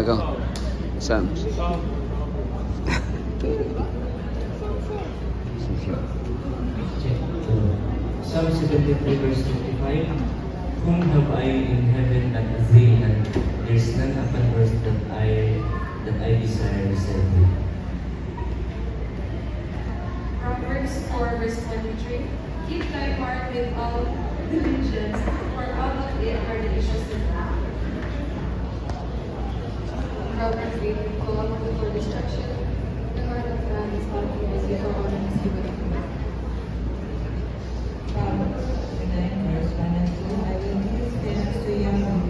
Go. Sam. Psalm 73 verse 25. Whom have I in heaven that is thee, and there is none upon earth that I desire beside thee. Proverbs 4 verse 23. Keep thy heart with all diligence, for out of it are the issues of life. Proverbs 8. Follow before destruction. The heart of man is bounty as before honor is given of man. Proverbs 9 verse 1 and 2. I will give his presence to Yahweh.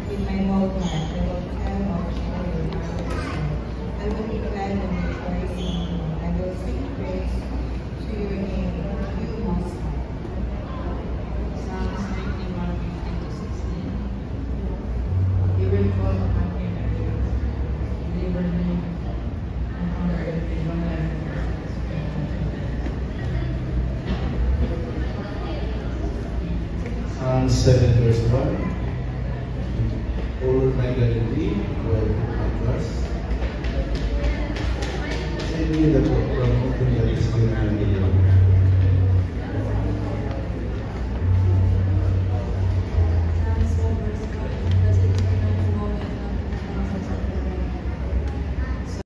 With my whole heart I will tell of your marvelous. I will be glad and rejoice in you. I will sing praise to your name, you Most High. Psalms 91, 15-16. You will call upon me and I will deliver me, and on the earth in one life. Psalm 7 verse 1. O Lord my God, in thee do I put my trust. Save me that from open that is behind